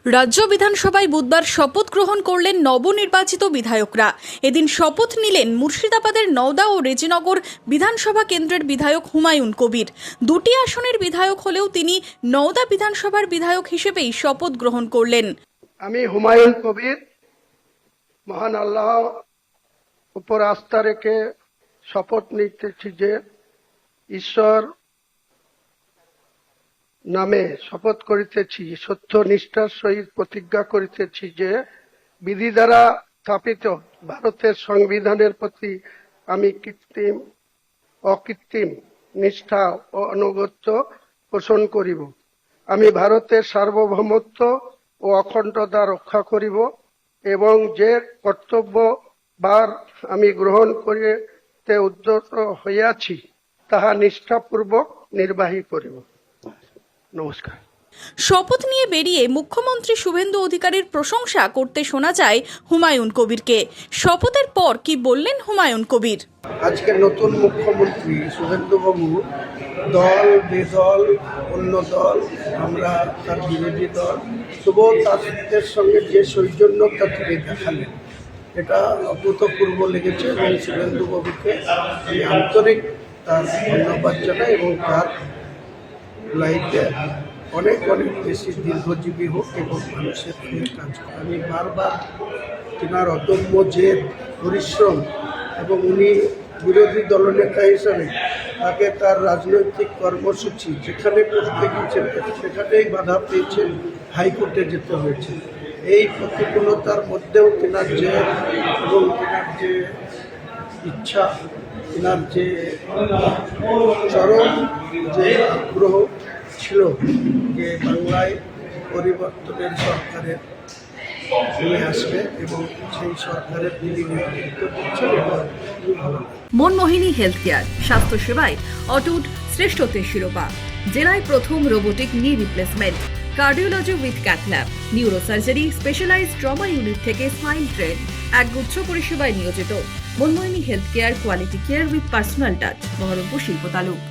রাজ্য বিধানসভায় বুধবার শপথ গ্রহণ করলেন নবনির্বাচিত বিধায়করা। এদিন শপথ নিলেন মুর্শিদাবাদের নওদা ও রেজিনগর বিধানসভা কেন্দ্রের বিধায়ক হুমায়ুন কবির। দুটি আসনের বিধায়ক হলেও তিনি নওদা বিধানসভার বিধায়ক হিসেবেই শপথ গ্রহণ করলেন। আমি হুমায়ুন কবির মহান আল্লাহ উপর আস্থা রেখে শপথ নিতেছি যে ঈশ্বর নামে শপথ করিতেছি, সত্য নিষ্ঠার সহিত প্রতিজ্ঞা করিতেছি যে বিধি দ্বারা স্থাপিত ভারতের সংবিধানের প্রতি আমি অকৃত্রিম নিষ্ঠা ও আনুগত্য পোষণ করিব। আমি ভারতের সার্বভৌমত্ব ও অখণ্ডতা রক্ষা করিব এবং যে কর্তব্য বার আমি গ্রহণ করিতে উদ্যত হইয়াছি তাহা নিষ্ঠাপূর্বক নির্বাহী করিব। নমস্কার। শপথ নিয়ে বেরিয়ে মুখ্যমন্ত্রী শুভেন্দু অধিকারীর প্রশংসা করতে শোনা যায় হুমায়ুন কবিরকে। শপথের পর কি বললেন হুমায়ুন কবির? আজকে নতুন মুখ্যমন্ত্রী শুভেন্দুবাবু দল বেদল অন্য দল, আমরা তার বিরোধী দল, তবুও তাদের সঙ্গে যে সৌজন্যতা তিনি দেখালেন এটা অভূতপূর্ব লেগেছে এবং শুভেন্দুবাবুকে আমি আন্তরিক তার ধন্যবাদ জানাই এবং তার লাইফে অনেক অনেক বেশি দীর্ঘজীবী হোক এবং মানুষের হয়ে কাজ করে। আমি বারবার তিনার অদম্য জেদ, পরিশ্রম এবং উনি বিরোধী দলনেতা হিসাবে তাকে তার রাজনৈতিক কর্মসূচি যেখানে করতে গিয়েছেন সেখানেই বাধা পেয়েছেন, হাইকোর্টে যেতে হয়েছে। এই প্রতিকূলতার মধ্যেও তিনার জেদ এবং তিনার যে ইচ্ছা, তিনার যে চরম যে আগ্রহ ছিল যে বাংলায় পরিবর্তনের সরকারের নিয়ে আসবে এবং সেই সরকারের তিনি নেতৃত্ব দিচ্ছেন। মনমোহিনী হেলথ কেয়ার, স্বাস্থ্য সেবায় অটুট শ্রেষ্ঠত্বের শিরোপা। জেলায় প্রথম robotic knee replacement, cardiology with cath lab, neurosurgery, specialized trauma unit থেকে স্পাইন ট্রেন, একগুচ্ছ পরিষেবায় নিয়োজিত। Manmohini health care, quality care with personal touch, Baharampur শিল্প তালুক।